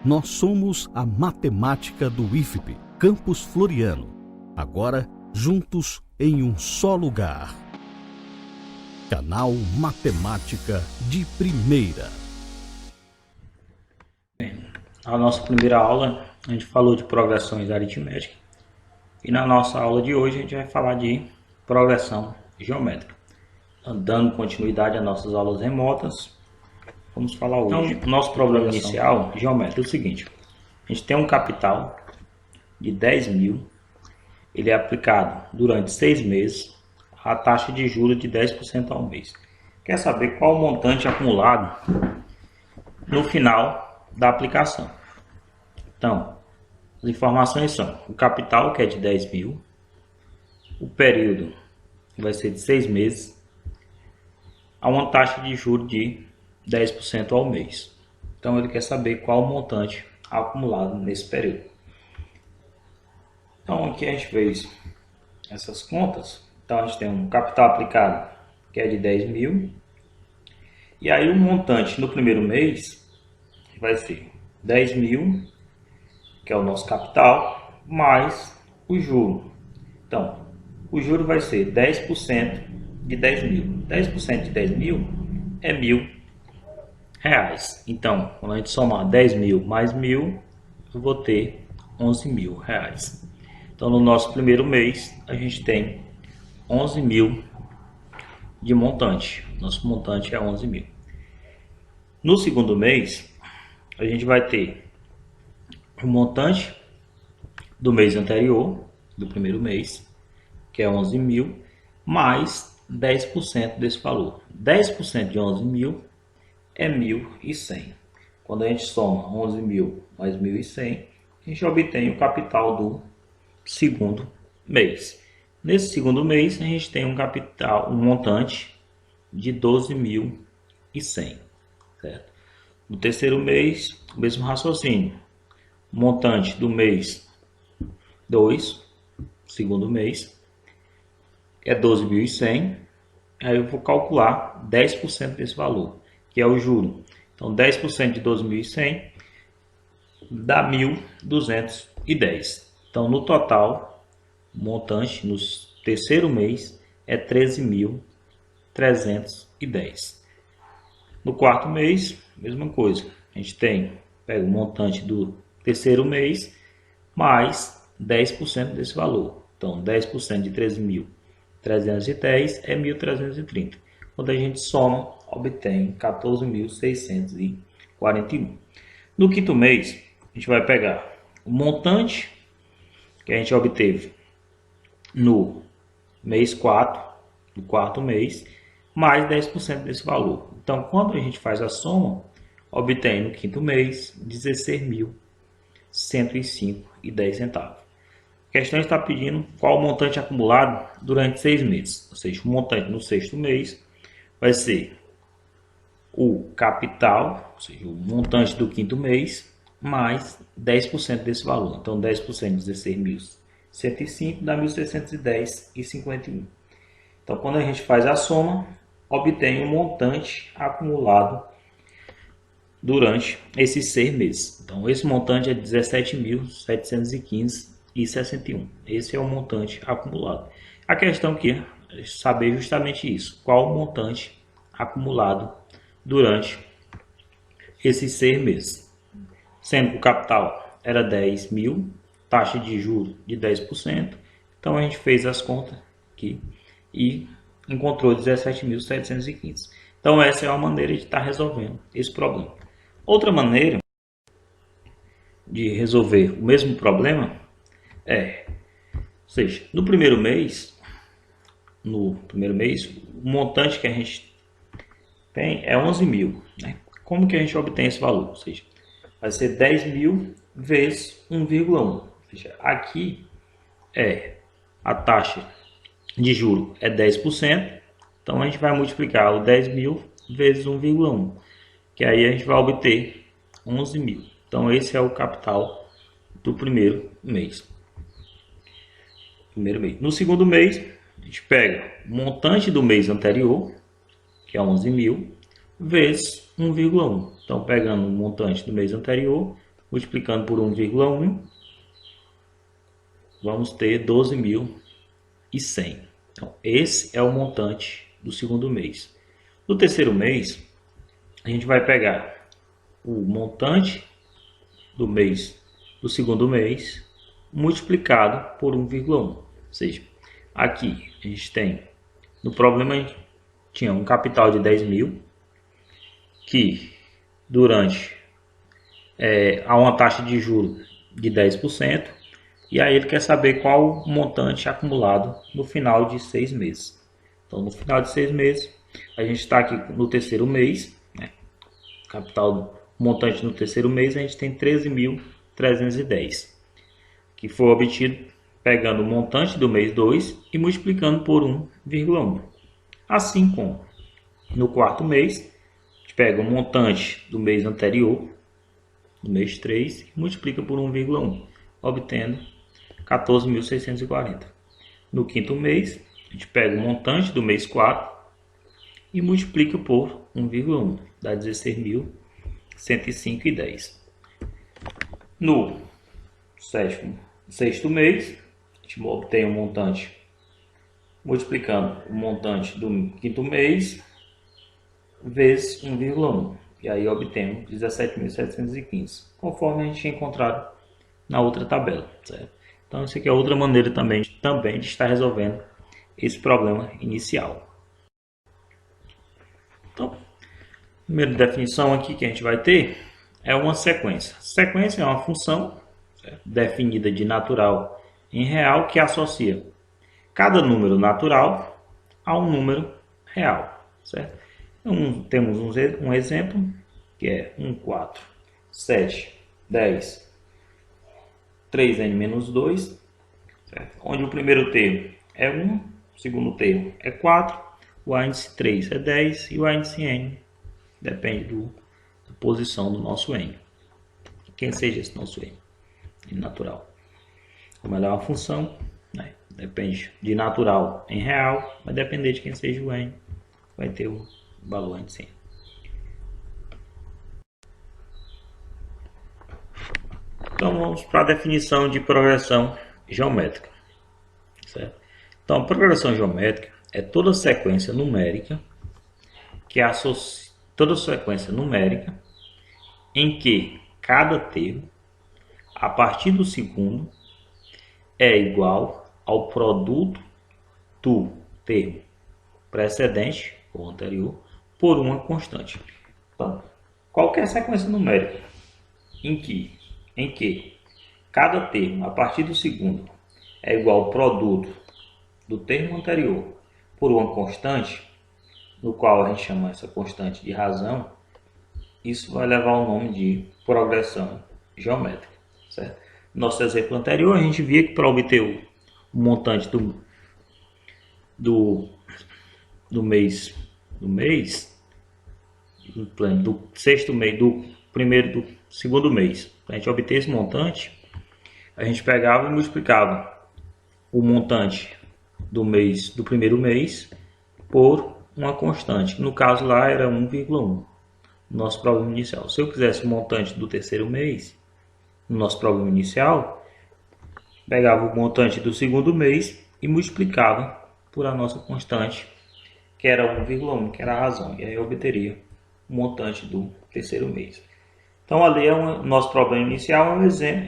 Nós somos a matemática do IFP, Campus Floriano. Agora, juntos em um só lugar. Canal Matemática de Primeira. Na nossa primeira aula, a gente falou de progressões aritméticas. E na nossa aula de hoje, a gente vai falar de progressão geométrica. Dando continuidade às nossas aulas remotas, vamos falar hoje. Então, o nosso problema inicial geométrico é o seguinte. A gente tem um capital de 10 mil. Ele é aplicado durante 6 meses. A taxa de juros de 10% ao mês. Quer saber qual o montante acumulado no final da aplicação? Então, as informações são o capital, que é de 10 mil, o período vai ser de 6 meses, a uma taxa de juros de 10% ao mês. Então, ele quer saber qual o montante acumulado nesse período. Então, aqui a gente fez essas contas. Então, a gente tem um capital aplicado, que é de 10 mil, e aí o montante no primeiro mês vai ser 10 mil, que é o nosso capital, mais o juro. Então, o juro vai ser 10% de 10 mil. 10% de 10 mil é R$1.000. Então, quando a gente somar 10 mil mais 1.000, eu vou ter R$11.000. Então, no nosso primeiro mês, a gente tem 11 mil de montante. Nosso montante é 11 mil. No segundo mês, a gente vai ter o montante do mês anterior, do primeiro mês, que é 11 mil, mais 10% desse valor. 10% de 11 mil é 1.100. Quando a gente soma 11 mil mais 1.100, a gente obtém o capital do segundo mês. Nesse segundo mês, a gente tem um montante de 12.100, certo? No terceiro mês, o mesmo raciocínio. Montante do mês 2, segundo mês, é 12.100. Aí eu vou calcular 10% desse valor, que é o juro. Então, 10% de 12.100 dá 1.210. Então, no total, o montante no terceiro mês é 13.310. No quarto mês, mesma coisa. A gente pega o montante do terceiro mês mais 10% desse valor. Então, 10% de 13.310 é 1.330. Quando a gente soma, obtém 14.641. No quinto mês, a gente vai pegar o montante que a gente obteve no mês 4, do quarto mês, mais 10% desse valor. Então, quando a gente faz a soma, obtém no quinto mês 16.105,10. A questão está pedindo qual o montante acumulado durante 6 meses. Ou seja, o montante no sexto mês vai ser o capital, ou seja, o montante do quinto mês, mais 10% desse valor. Então, 10% de 16.105 dá 1.610,51. Então, quando a gente faz a soma, obtém um montante acumulado durante esses 6 meses. Então, esse montante é 17.715,61. Esse é o montante acumulado. A questão aqui é saber justamente isso. Qual o montante acumulado durante esses 6 meses. Sendo que o capital era 10 mil, taxa de juros de 10%. Então, a gente fez as contas aqui e encontrou 17.715. Então, essa é uma maneira de estar resolvendo esse problema. Outra maneira de resolver o mesmo problema ou seja, no primeiro mês, o montante que a gente tem é 11 mil. Né? Como que a gente obtém esse valor? Ou seja, vai ser 10 mil vezes 1,1. Ou seja, aqui a taxa de juro é 10%. Então, a gente vai multiplicar o 10 mil vezes 1,1. Que aí a gente vai obter 11 mil. Então, esse é o capital do primeiro mês. No segundo mês, a gente pega o montante do mês anterior, que é 11 mil, vezes 1,1. Então, pegando o montante do mês anterior, multiplicando por 1,1, vamos ter 12.100. Então, esse é o montante do segundo mês. No terceiro mês, a gente vai pegar o montante do mês do segundo mês multiplicado por 1,1. Ou seja, aqui a gente tem, no problema a gente tinha um capital de 10.000, que durante há uma taxa de juros de 10%, e aí ele quer saber qual o montante acumulado no final de 6 meses. Então, no final de 6 meses, a gente está aqui no terceiro mês, né? Capital montante no terceiro mês, a gente tem 13.310, que foi obtido pegando o montante do mês 2 e multiplicando por 1,1. Assim como no quarto mês, a gente pega o montante do mês anterior, do mês 3, e multiplica por 1,1, obtendo 14.640. No quinto mês, a gente pega o montante do mês 4 e multiplica por 1,1, dá 16.105,10. No sexto mês, a gente obtém um montante, multiplicando o montante do quinto mês vezes 1,1, e aí obtemos 17.715, conforme a gente tinha encontrado na outra tabela, certo? Então, isso aqui é outra maneira também de estar resolvendo esse problema inicial. Então, a primeira definição aqui que a gente vai ter é uma sequência. Sequência é uma função, certo, definida de natural em real, que associa cada número natural a um número real, certo? Então, temos um exemplo, que é 1, 4, 7, 10, 3n menos 2, certo? Onde o primeiro termo é 1, o segundo termo é 4, o índice 3 é 10 e o índice n depende da posição do nosso n. Quem seja esse nosso n natural. Como ela é uma função, né? Depende de natural em real, vai depender de quem seja o n, vai ter o valor índice n. Então vamos para a definição de progressão geométrica, certo? Então, a progressão geométrica é toda sequência numérica em que cada termo, a partir do segundo, é igual ao produto do termo precedente ou anterior por uma constante. Então, qualquer sequência numérica em que cada termo, a partir do segundo, é igual ao produto do termo anterior por uma constante, no qual a gente chama essa constante de razão, isso vai levar o nome de progressão geométrica, certo? No nosso exemplo anterior, a gente via que para obter o montante do sexto mês, do segundo mês, para a gente obter esse montante, a gente pegava e multiplicava o montante do primeiro mês por uma constante, no caso lá era 1,1, no nosso problema inicial. Se eu quisesse o montante do terceiro mês, no nosso problema inicial, pegava o montante do segundo mês e multiplicava por a nossa constante, que era 1,1, que era a razão, e aí eu obteria o montante do terceiro mês. Então, ali nosso problema inicial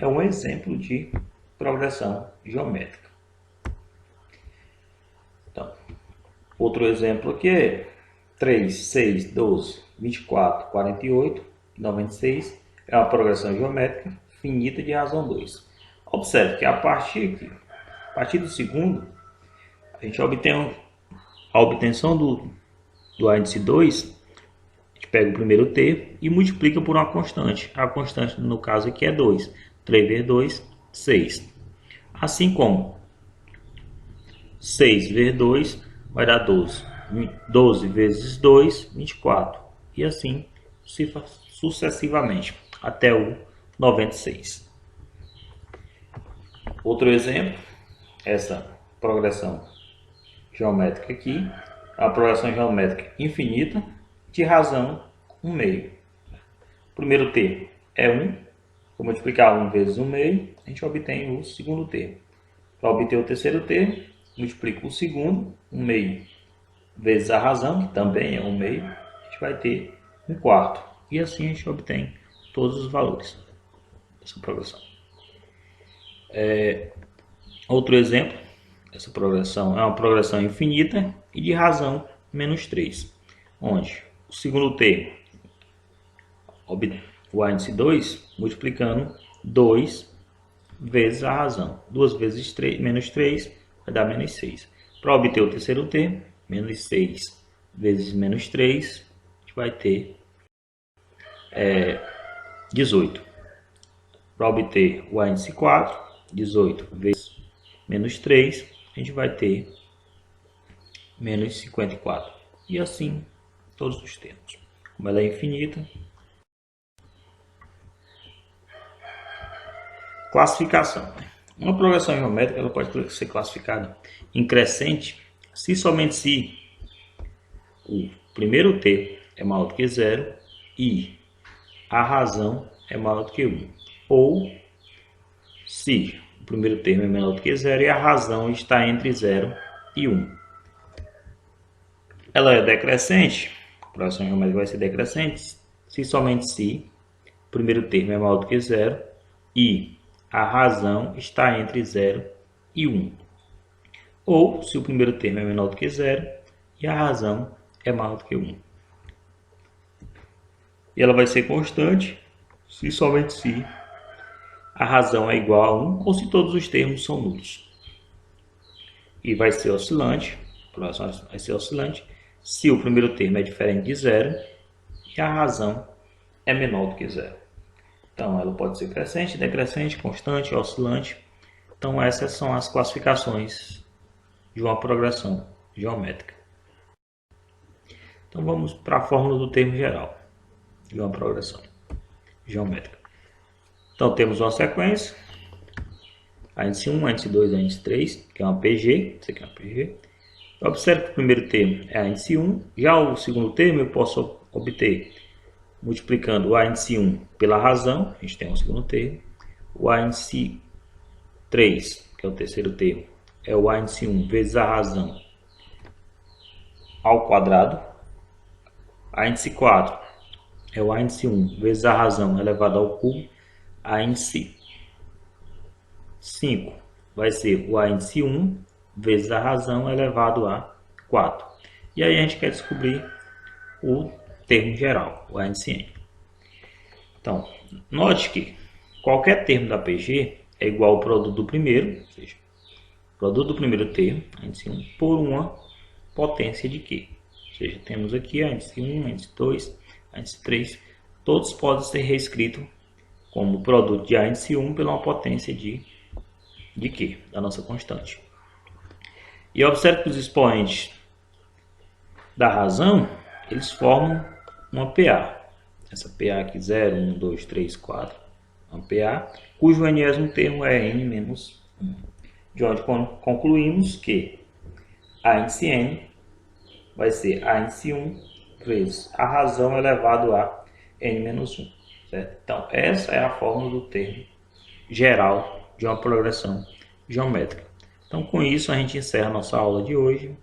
é um exemplo de progressão geométrica. Então, outro exemplo aqui é 3, 6, 12, 24, 48, 96. É uma progressão geométrica finita de razão 2. Observe que a partir do segundo, a gente obtém a obtenção do índice 2. A gente pega o primeiro termo e multiplica por uma constante. A constante, no caso aqui, é 2. 3 vezes 2, 6. Assim como 6 vezes 2 vai dar 12. 12 vezes 2, 24. E assim sucessivamente, até o 96. Outro exemplo, essa progressão geométrica aqui, a progressão geométrica infinita de razão 1 meio. O primeiro termo é 1, Vou multiplicar 1 vezes 1 meio, a gente obtém o segundo termo. Para obter o terceiro termo, multiplico o segundo, 1 meio, vezes a razão, que também é 1 meio, a gente vai ter 1 quarto. E assim a gente obtém todos os valores dessa progressão. Outro exemplo, essa progressão é uma progressão infinita e de razão menos 3, onde o segundo termo, o índice 2, multiplicando 2 vezes a razão. 2 vezes 3, menos 3 vai dar menos 6. Para obter o terceiro termo, menos 6 vezes menos 3, a gente vai ter 18. Para obter o índice 4, 18 vezes menos 3, a gente vai ter menos 54. E assim, todos os termos. Como ela é infinita. Classificação. Uma progressão geométrica ela pode ser classificada em crescente se somente se o primeiro termo é maior do que 0 e a razão é maior do que 1. Ou se o primeiro termo é menor do que 0 e a razão está entre 0 e 1. Ela é decrescente, a progressão geométrica vai ser decrescente se somente se o primeiro termo é maior do que 0 e a razão está entre 0 e 1. Ou se o primeiro termo é menor do que 0 e a razão é maior do que 1. E ela vai ser constante se somente se a razão é igual a 1 ou se todos os termos são nulos. E vai ser oscilante, a progressão vai ser oscilante se o primeiro termo é diferente de 0 e a razão é menor do que 0. Então, ela pode ser crescente, decrescente, constante, oscilante. Então, essas são as classificações de uma progressão geométrica. Então, vamos para a fórmula do termo geral de uma progressão geométrica. Então, temos uma sequência, a índice 1, a índice 2, a índice 3, que é uma PG. Isso aqui é uma PG. Observe que o primeiro termo é a índice 1. Já o segundo termo eu posso obter multiplicando o índice 1 pela razão, a gente tem um segundo termo. O índice 3, que é o terceiro termo, é o índice 1 vezes a razão ao quadrado. A índice 4 é o índice 1 vezes a razão elevado ao cubo. A índice 5 vai ser o índice 1 vezes a razão elevado a 4. E aí a gente quer descobrir o termo geral, o índice n. Então, note que qualquer termo da PG é igual ao produto do primeiro, ou seja, produto do primeiro termo, índice 1, por uma potência de Q. Ou seja, temos aqui a índice 1, a índice 2, a índice 3, todos podem ser reescritos como produto de índice 1 pela uma potência de Q, da nossa constante. E observe que os expoentes da razão, eles formam uma PA. Essa PA aqui, 0, 1, 2, 3, 4, uma PA, cujo nésimo termo é n menos 1. De onde concluímos que a índice n vai ser a índice 1 vezes a razão elevado a n menos 1. Certo? Então, essa é a fórmula do termo geral de uma progressão geométrica. Então, com isso, a gente encerra a nossa aula de hoje.